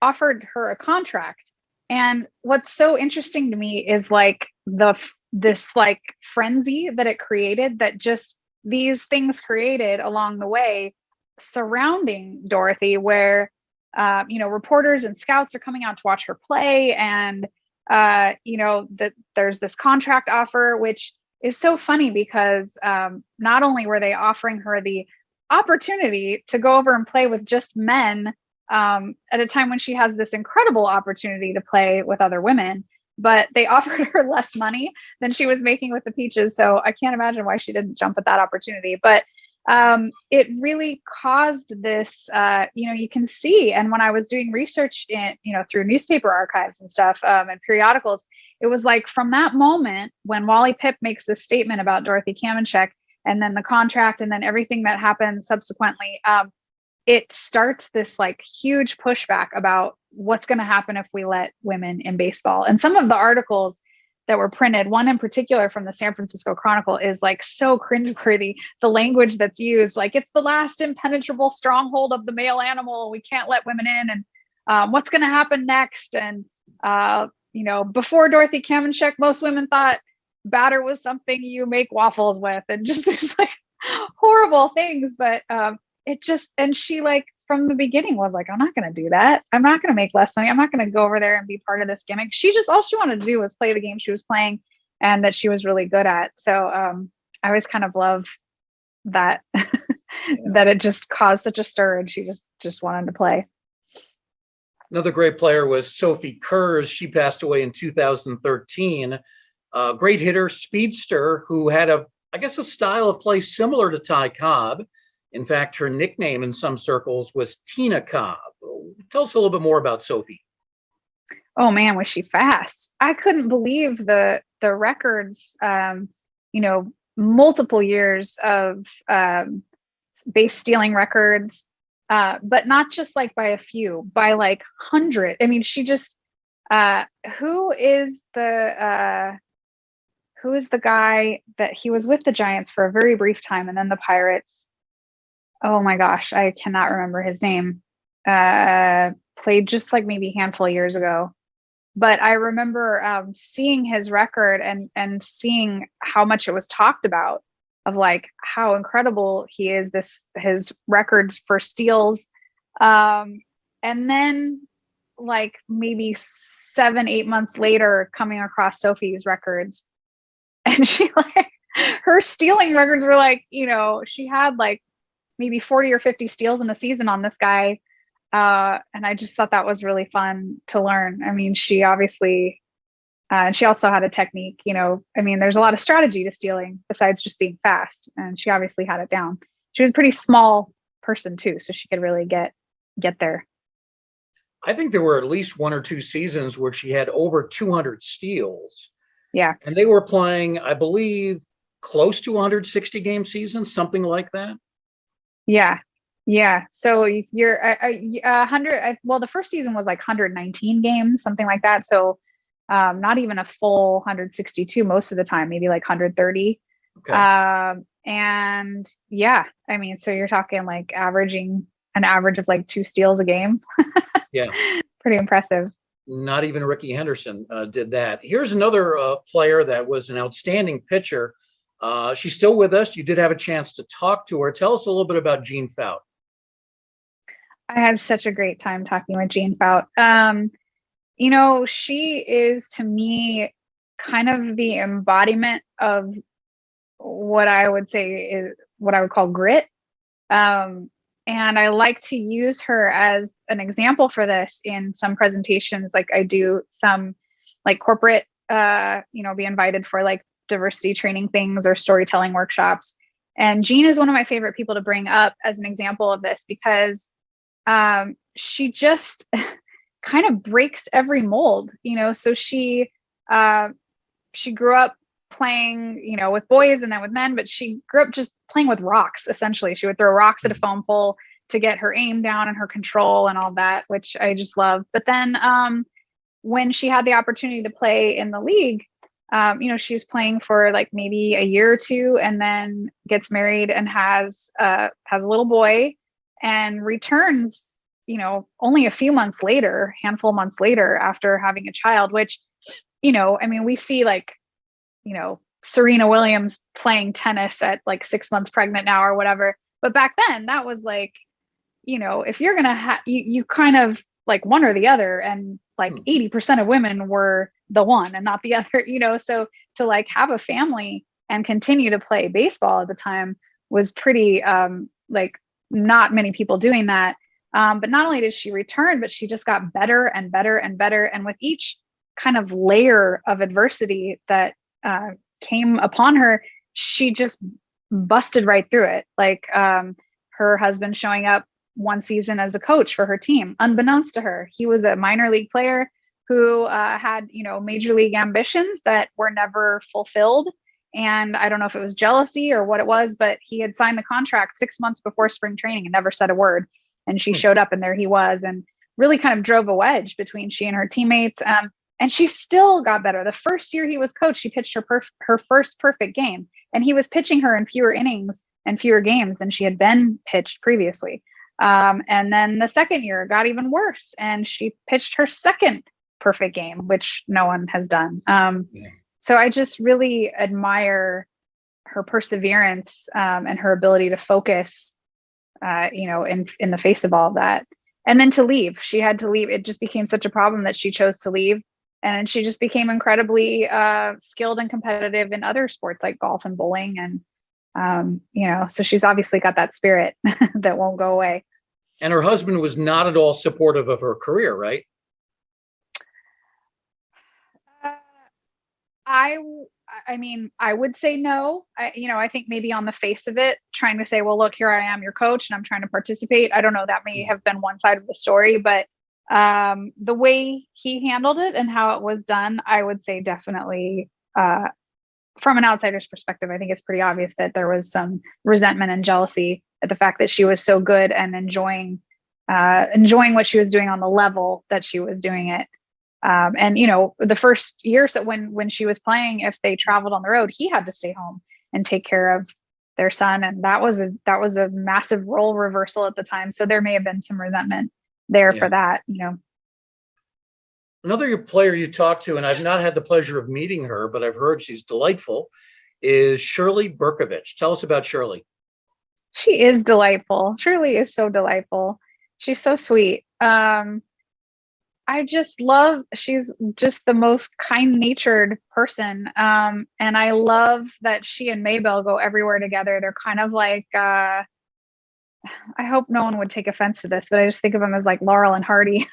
offered her a contract. And what's so interesting to me is like this like frenzy that it created, that just these things created along the way surrounding Dorothy, where reporters and scouts are coming out to watch her play, and that there's this contract offer, which is so funny because not only were they offering her the opportunity to go over and play with just men at a time when she has this incredible opportunity to play with other women, but they offered her less money than she was making with the Peaches. So I can't imagine why she didn't jump at that opportunity. But it really caused this, you can see. And when I was doing research through newspaper archives and stuff and periodicals, it was like from that moment when Wally Pipp makes this statement about Dorothy Kamenchek and then the contract and then everything that happened subsequently, it starts this like huge pushback about what's going to happen if we let women in baseball. And some of the articles that were printed, one in particular from the San Francisco Chronicle, is like so cringeworthy. The language that's used, like it's the last impenetrable stronghold of the male animal. We can't let women in. And what's going to happen next? And, before Dorothy Kamenchek, most women thought batter was something you make waffles with, and just like horrible things. But and she like from the beginning was like, I'm not going to do that. I'm not going to make less money. I'm not going to go over there and be part of this gimmick. All she wanted to do was play the game she was playing and that she was really good at. So I always kind of love that, that it just caused such a stir and she just wanted to play. Another great player was Sophie Kurz. She passed away in 2013. Great hitter, speedster, who had a style of play similar to Ty Cobb. In fact, her nickname in some circles was Tina Cobb. Tell us a little bit more about Sophie. Oh man, was she fast. I couldn't believe the records, multiple years of base stealing records, but not just like by a few, by like 100. I mean, she just, who is the guy that he was with the Giants for a very brief time and then the Pirates? Oh my gosh, I cannot remember his name. Played just like maybe a handful of years ago. But I remember seeing his record and seeing how much it was talked about, of like how incredible he is, his records for steals. And then like maybe 7-8 months later, coming across Sophie's records. And she her stealing records were like, she had like maybe 40 or 50 steals in a season on this guy. And I just thought that was really fun to learn. I mean, she obviously, she also had a technique, there's a lot of strategy to stealing besides just being fast. And she obviously had it down. She was a pretty small person too, so she could really get there. I think there were at least 1 or 2 seasons where she had over 200 steals. Yeah. And they were playing, I believe, close to 160 game seasons, something like that. Yeah. Yeah. So you're 100. Well, the first season was like 119 games, something like that. So not even a full 162 most of the time, maybe like 130. Okay. And yeah, so you're talking like averaging an average of like 2 steals a game. Yeah. Pretty impressive. Not even Ricky Henderson did that. Here's another player that was an outstanding pitcher. She's still with us. You did have a chance to talk to her. Tell us a little bit about Jean Fout. I had such a great time talking with Jean Fout. She is to me kind of the embodiment of what I would say is what I would call grit. And I like to use her as an example for this in some presentations. Like I do some like corporate, be invited for like diversity training things or storytelling workshops. And Jean is one of my favorite people to bring up as an example of this because she just kind of breaks every mold, so she grew up playing, with boys and then with men, but she grew up just playing with rocks. Essentially, she would throw rocks at a foam pole to get her aim down and her control and all that, which I just love. But then when she had the opportunity to play in the league, she's playing for like maybe a year or two and then gets married and has a little boy and returns, only a handful of months later after having a child, which, we see like, Serena Williams playing tennis at like 6 months pregnant now or whatever. But back then that was like, if you're going to have, you kind of like one or the other, and like 80% of women were the one and not the other, so to like have a family and continue to play baseball at the time was pretty, like not many people doing that. But not only did she return, but she just got better and better and better. And with each kind of layer of adversity that came upon her, she just busted right through it. Like her husband showing up one season as a coach for her team, unbeknownst to her, he was a minor league player who had, major league ambitions that were never fulfilled. And I don't know if it was jealousy or what it was, but he had signed the contract 6 months before spring training and never said a word. And she showed up and there he was, and really kind of drove a wedge between she and her teammates. And she still got better. The first year he was coach, she pitched her first perfect game, and he was pitching her in fewer innings and fewer games than she had been pitched previously. And then the second year got even worse, and she pitched her second perfect game, which no one has done. So I just really admire her perseverance and her ability to focus, in the face of all of that. And then to leave, she had to leave. It just became such a problem that she chose to leave. And she just became incredibly skilled and competitive in other sports like golf and bowling. And, so she's obviously got that spirit that won't go away. And her husband was not at all supportive of her career, right? I would say no. I think maybe on the face of it, trying to say, well, look, here I am, your coach, and I'm trying to participate. I don't know. That may have been one side of the story, but the way he handled it and how it was done, I would say definitely, from an outsider's perspective, I think it's pretty obvious that there was some resentment and jealousy at the fact that she was so good and enjoying what she was doing on the level that she was doing it. And the first years that when she was playing, if they traveled on the road, he had to stay home and take care of their son. And that was a massive role reversal at the time. So there may have been some resentment there for that, Another player you talked to, and I've not had the pleasure of meeting her, but I've heard she's delightful, is Shirley Berkovich. Tell us about Shirley. She is delightful. Shirley is so delightful. She's so sweet. She's just the most kind-natured person. And I love that she and Maybelle go everywhere together. They're kind of like, I hope no one would take offense to this, but I just think of them as like Laurel and Hardy.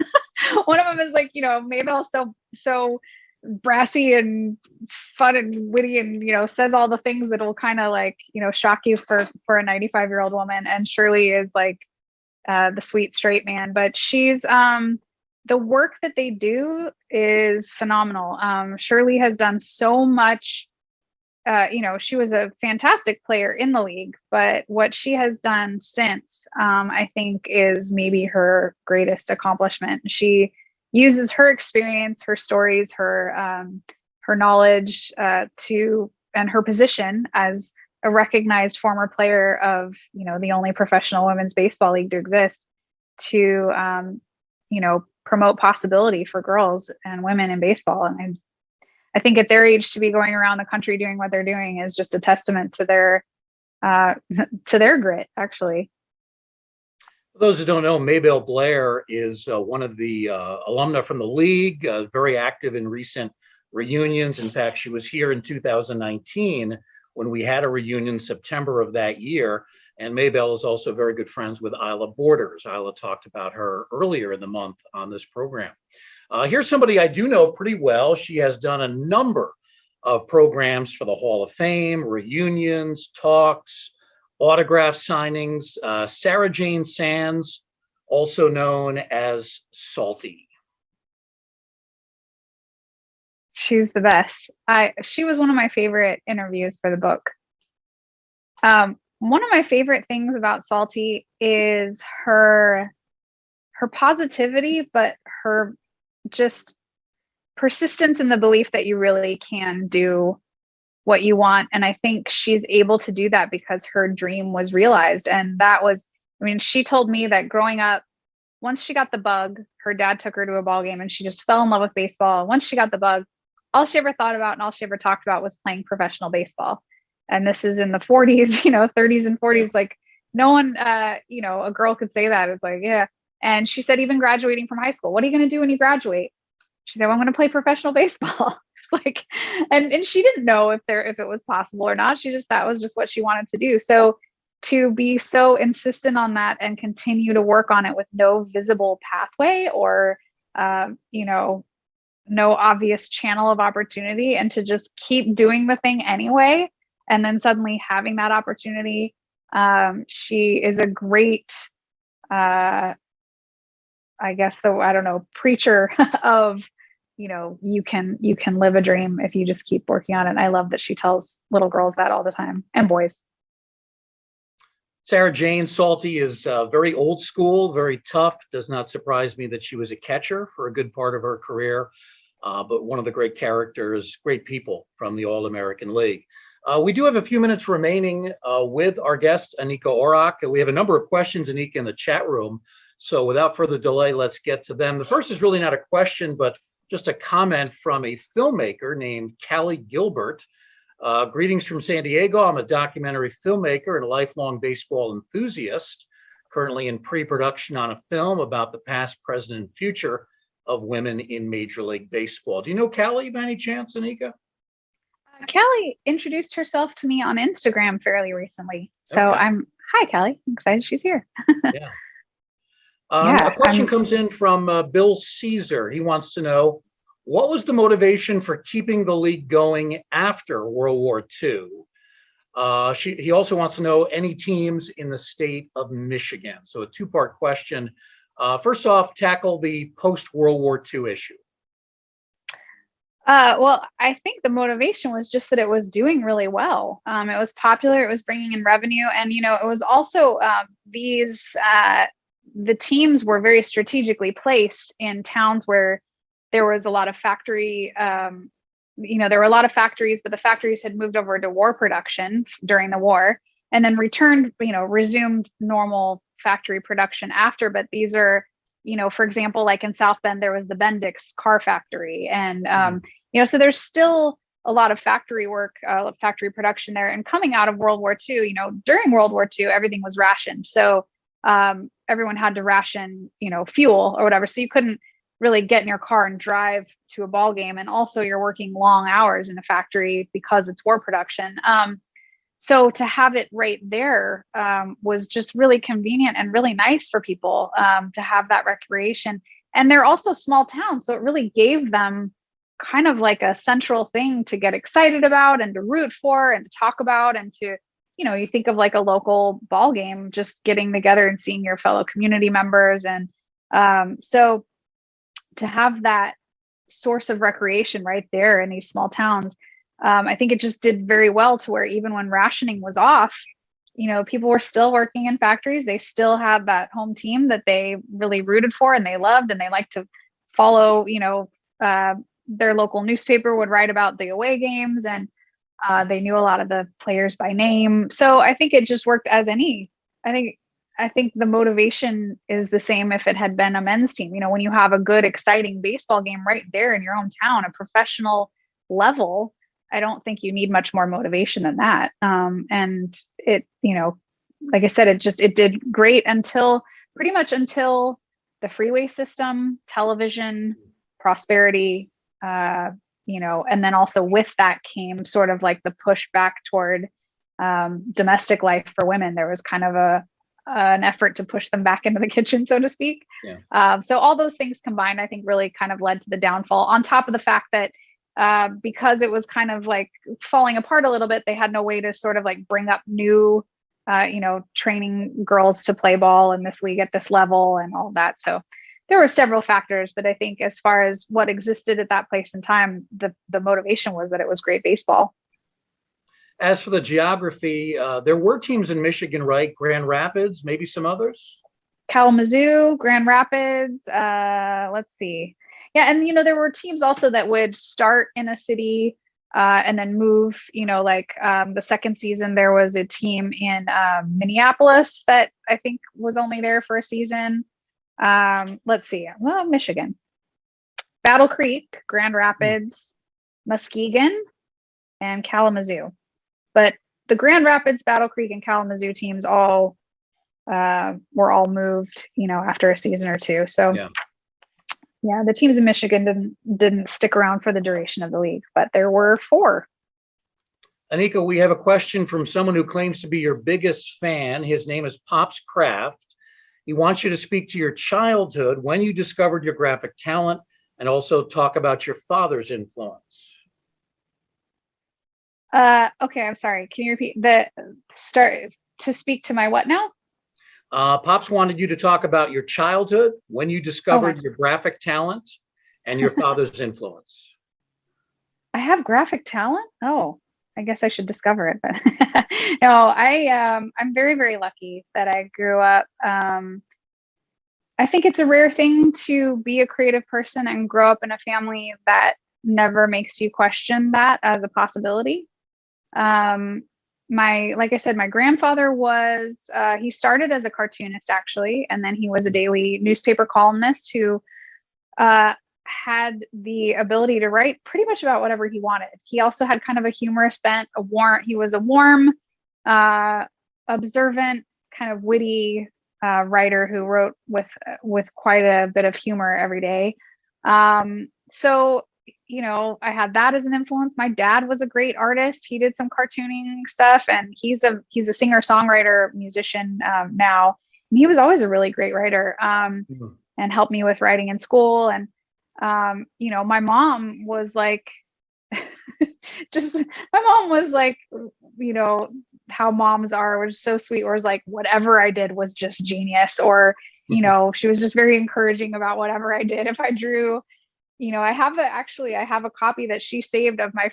One of them is like, Maybelle's so brassy and fun and witty and, says all the things that will kind of like, shock you for a 95-year-old woman. And Shirley is like the sweet straight man, but she's, the work that they do is phenomenal. Shirley has done so much. She was a fantastic player in the league, but what she has done since, I think, is maybe her greatest accomplishment. She uses her experience, her stories, her knowledge and her position as a recognized former player of, the only professional women's baseball league to exist to, promote possibility for girls and women in baseball. And I think at their age to be going around the country doing what they're doing is just a testament to their grit, actually. For those who don't know, Maybelle Blair is one of the alumna from the league, very active in recent reunions. In fact, she was here in 2019 when we had a reunion September of that year. And Maybelle is also very good friends with Isla Borders. Isla talked about her earlier in the month on this program. Here's somebody I do know pretty well. She has done a number of programs for the Hall of Fame, reunions, talks, autograph signings. Sarah Jane Sands, also known as Salty. She's the best. She was one of my favorite interviews for the book. One of my favorite things about Salty is her positivity, but her just persistence in the belief that you really can do what you want. And I think she's able to do that because her dream was realized. And she told me that growing up, once she got the bug, her dad took her to a ball game and she just fell in love with baseball. Once she got the bug, all she ever thought about and all she ever talked about was playing professional baseball. And this is in the 40s, 30s and 40s. Like no one, a girl could say that. It's like, yeah. And she said, even graduating from high school, what are you going to do when you graduate? She said, well, I'm going to play professional baseball. It's like, and she didn't know if it was possible or not. That was just what she wanted to do. So to be so insistent on that and continue to work on it with no visible pathway or, no obvious channel of opportunity, and to just keep doing the thing anyway, and then suddenly having that opportunity. She is a great, I guess, preacher of, you can live a dream if you just keep working on it. And I love that she tells little girls that all the time, and boys. Sarah Jane Salty is very old school, very tough. Does not surprise me that she was a catcher for a good part of her career, but one of the great characters, great people from the All-American League. We do have a few minutes remaining with our guest, Anika Orrock. We have a number of questions, Anika, in the chat room. So without further delay, let's get to them. The first is really not a question, but just a comment from a filmmaker named Callie Gilbert. Greetings from San Diego. I'm a documentary filmmaker and a lifelong baseball enthusiast, currently in pre-production on a film about the past, present, and future of women in Major League Baseball. Do you know Callie by any chance, Anika? Callie introduced herself to me on Instagram fairly recently. So Okay. Hi, Callie. I'm excited she's here. Yeah. A question comes in from Bill Caesar. He wants to know, what was the motivation for keeping the league going after World War II? He also wants to know any teams in the state of Michigan. So a two-part question. First off, tackle the post-World War II issue. Well, I think the motivation was just that it was doing really well. It was popular. It was bringing in revenue. And, it was also the teams were very strategically placed in towns where there was a lot of factory, there were a lot of factories, but the factories had moved over to war production during the war and then returned, resumed normal factory production after. But these are, for example, like in South Bend, there was the Bendix car factory. And, so there's still a lot of factory work, factory production there. And coming out of World War II, during World War II, everything was rationed. So everyone had to ration, fuel or whatever. So you couldn't really get in your car and drive to a ball game. And also you're working long hours in a factory because it's war production. So to have it right there was just really convenient and really nice for people to have that recreation. And they're also small towns. So it really gave them kind of like a central thing to get excited about and to root for and to talk about and to, you think of like a local ball game, just getting together and seeing your fellow community members. And so to have that source of recreation right there in these small towns, I think it just did very well to where even when rationing was off, people were still working in factories. They still had that home team that they really rooted for and they loved, and they liked to follow, their local newspaper would write about the away games, and they knew a lot of the players by name. So I think it just worked as any. I think the motivation is the same if it had been a men's team. When you have a good, exciting baseball game right there in your hometown, a professional level, I don't think you need much more motivation than that. And it, like I said, it did great until the freeway system, television, prosperity, and then also with that came sort of like the push back toward domestic life for women. There was kind of an effort to push them back into the kitchen, so to speak. Yeah. So all those things combined, I think, really kind of led to the downfall, on top of the fact that because it was kind of like falling apart a little bit, they had no way to sort of like bring up new, training girls to play ball in this league at this level and all that. So there were several factors, but I think as far as what existed at that place in time, the motivation was that it was great baseball. As for the geography, there were teams in Michigan, right? Grand Rapids, maybe some others? Kalamazoo, Grand Rapids, let's see. Yeah, and there were teams also that would start in a city and then move, the second season, there was a team in Minneapolis that I think was only there for a season. Let's see. Well, Michigan, Battle Creek, Grand Rapids, Muskegon, and Kalamazoo. But the Grand Rapids, Battle Creek, and Kalamazoo teams all were all moved, after a season or two. So yeah, the teams in Michigan didn't stick around for the duration of the league, but there were 4. Anika, we have a question from someone who claims to be your biggest fan. His name is Pops Craft. He wants you to speak to your childhood, when you discovered your graphic talent, and also talk about your father's influence. Okay, I'm sorry. Can you repeat to speak to my what now? Pops wanted you to talk about your childhood, when you discovered your graphic talent, and your father's influence. I have graphic talent? Oh, I guess I should discover it. But no, I'm very, very lucky that I grew up. I think it's a rare thing to be a creative person and grow up in a family that never makes you question that as a possibility. Like I said, my grandfather was, he started as a cartoonist actually, and then he was a daily newspaper columnist who had the ability to write pretty much about whatever he wanted. He also had kind of a humorous bent, he was a warm, observant, kind of witty writer who wrote with quite a bit of humor every day. So I had that as an influence. My dad was a great artist. He did some cartooning stuff, and he's a singer-songwriter musician now. And he was always a really great writer, and helped me with writing in school. And my mom was like, how moms are, which is so sweet, or was like, whatever I did was just genius, or she was just very encouraging about whatever I did. If I drew, I have a copy that she saved of my,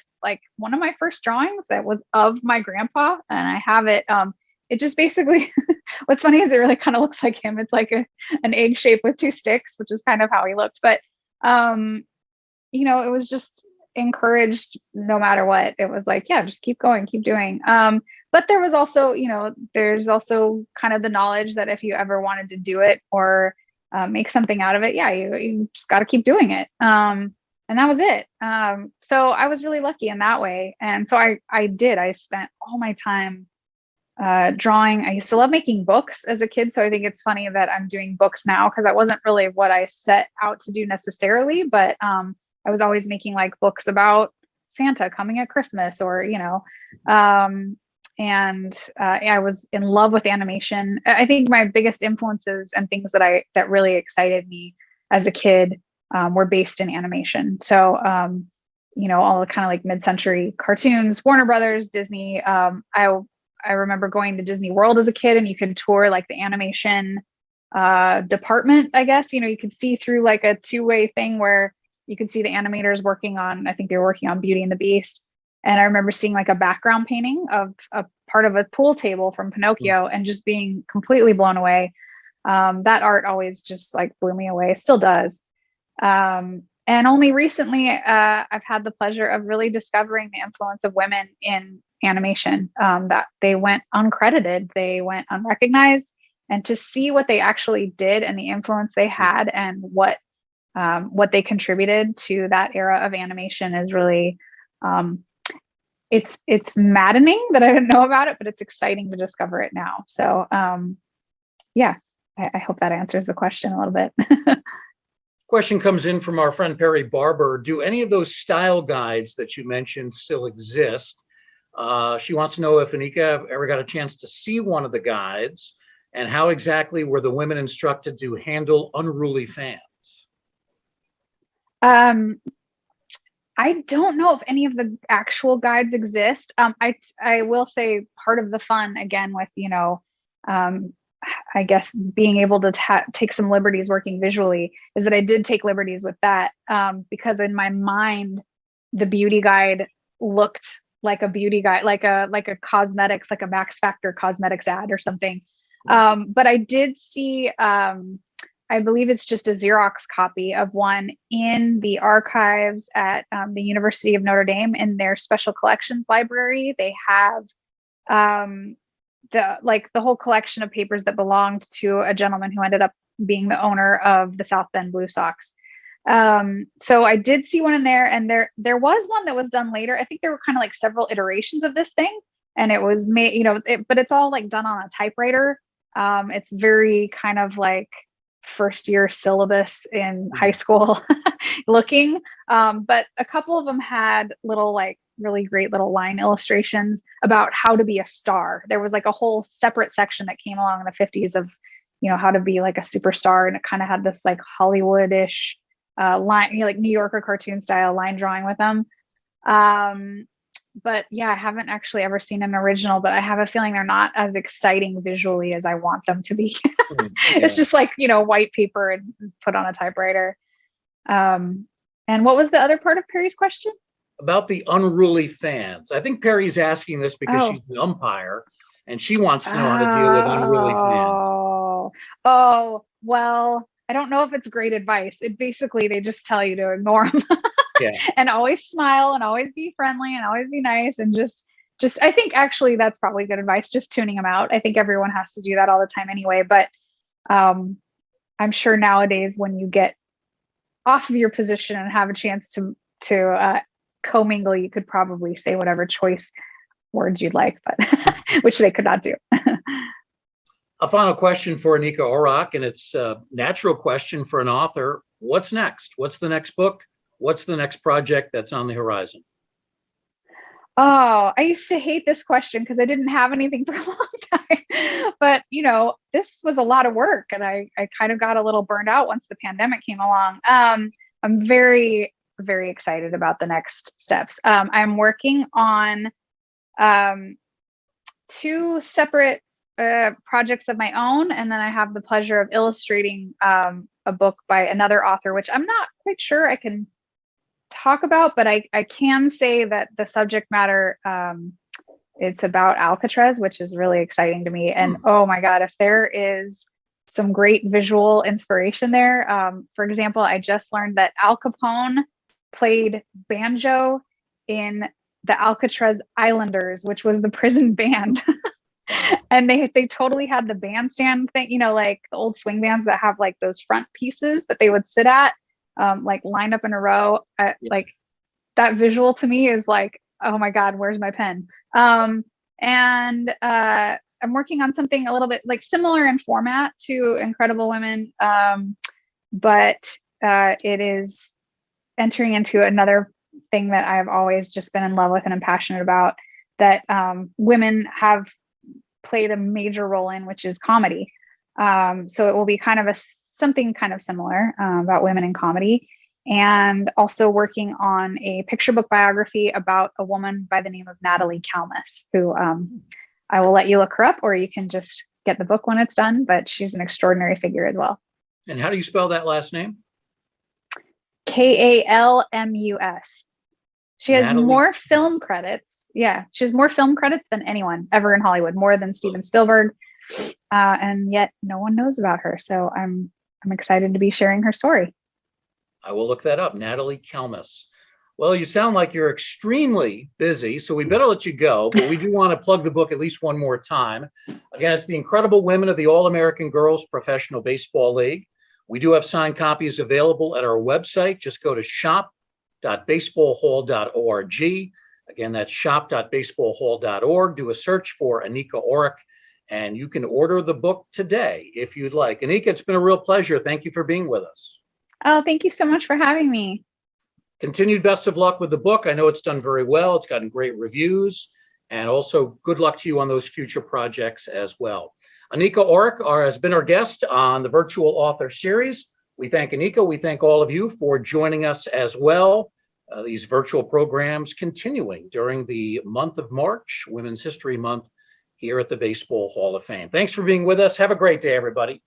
one of my first drawings that was of my grandpa, and I have it. It just basically, what's funny is it really kind of looks like him. It's like an egg shape with 2 sticks, which is kind of how he looked. But it was just encouraged no matter what. It was like, yeah, just keep going, keep doing. But there was also, there's also kind of the knowledge that if you ever wanted to do it or make something out of it, yeah, you just got to keep doing it. And that was it. So I was really lucky in that way. And so I spent all my time drawing. I used to love making books as a kid. So I think it's funny that I'm doing books now, because that wasn't really what I set out to do necessarily, but I was always making books about Santa coming at Christmas, or, I was in love with animation. I think my biggest influences and things that really excited me as a kid were based in animation. So, all the kind of mid-century cartoons, Warner Brothers, Disney. I remember going to Disney World as a kid, and you could tour the animation department, I guess. You could see through a 2-way thing where you could see the animators working on, I think they were working on Beauty and the Beast. And I remember seeing a background painting of a part of a pool table from Pinocchio and just being completely blown away. That art always just blew me away. It still does. And only recently, I've had the pleasure of really discovering the influence of women in animation, that they went uncredited, they went unrecognized, and to see what they actually did and the influence they had and what they contributed to that era of animation is really, it's maddening that I didn't know about it, but it's exciting to discover it now. So yeah, I hope that answers the question a little bit. Question comes in from our friend Perry Barber. Do any of those style guides that you mentioned still exist? She wants to know if Anika ever got a chance to see one of the guides, and how exactly were the women instructed to handle unruly fans? I don't know if any of the actual guides exist. I will say part of the fun, again, with, I guess being able to take some liberties working visually, is that I did take liberties with that, because in my mind, the beauty guide looked like a beauty guide, like a cosmetics, like a Max Factor cosmetics ad or something. But I did see, I believe it's just a Xerox copy of one in the archives at the University of Notre Dame in their special collections library. They have the whole collection of papers that belonged to a gentleman who ended up being the owner of the South Bend Blue Sox. So I did see one in there, and there was one that was done later. I think there were kind of several iterations of this thing, and it was made, but it's all done on a typewriter. It's very kind of like first year syllabus in high school looking. But a couple of them had little like really great little line illustrations about how to be a star. There was like a whole separate section that came along in the 50s of, how to be like a superstar. And it kind of had this like Hollywood-ish line, like New Yorker cartoon style line drawing with them. But yeah, I haven't actually ever seen an original, but I have a feeling they're not as exciting visually as I want them to be. It's just like, white paper and put on a typewriter. And what was the other part of Perry's question? About the unruly fans. I think Perry's asking this because she's an umpire and she wants to know how to deal with unruly fans. Oh, well, I don't know if it's great advice. They just tell you to ignore them. And always smile and always be friendly and always be nice and just I think actually that's probably good advice, just tuning them out. I think everyone has to do that all the time anyway, but I'm sure nowadays when you get off of your position and have a chance to commingle, you could probably say whatever choice words you'd like, but which they could not do. A final question for Anika Orrock, and it's a natural question for an author. What's next? What's the next book? What's the next project that's on the horizon? Oh, I used to hate this question because I didn't have anything for a long time. But, this was a lot of work and I kind of got a little burned out once the pandemic came along. I'm very, very excited about the next steps. I'm working on 2 separate projects of my own. And then I have the pleasure of illustrating a book by another author, which I'm not quite sure I can talk about, but I can say that the subject matter, it's about Alcatraz, which is really exciting to me. And oh my God, if there is some great visual inspiration there. For example, I just learned that Al Capone played banjo in the Alcatraz Islanders, which was the prison band. And they totally had the bandstand thing, like the old swing bands that have like those front pieces that they would sit at. Like lined up in a row. Like that visual to me is like, oh my God, where's my pen? And I'm working on something a little bit like similar in format to Incredible Women, but it is entering into another thing that I've always just been in love with and am passionate about, that women have played a major role in, which is comedy. So it will be kind of something kind of similar about women in comedy, and also working on a picture book biography about a woman by the name of Natalie Kalmus, who I will let you look her up, or you can just get the book when it's done, but she's an extraordinary figure as well. And how do you spell that last name? Kalmus. She has Natalie? more film credits. Yeah, she has more film credits than anyone ever in Hollywood, more than Steven Spielberg. And yet no one knows about her. So I'm excited to be sharing her story. I will look that up. Natalie Kalmus. Well, you sound like you're extremely busy, so we better let you go, but we do want to plug the book at least one more time. Again, it's The Incredible Women of the All-American Girls Professional Baseball League. We do have signed copies available at our website. Just go to shop.baseballhall.org. Again, that's shop.baseballhall.org. Do a search for Anika Orrock, and you can order the book today if you'd like. Anika, it's been a real pleasure. Thank you for being with us. Oh, thank you so much for having me. Continued best of luck with the book. I know it's done very well. It's gotten great reviews, and also good luck to you on those future projects as well. Anika Orrock has been our guest on the Virtual Author Series. We thank Anika. We thank all of you for joining us as well. These virtual programs continuing during the month of March, Women's History Month, here at the Baseball Hall of Fame. Thanks for being with us. Have a great day, everybody.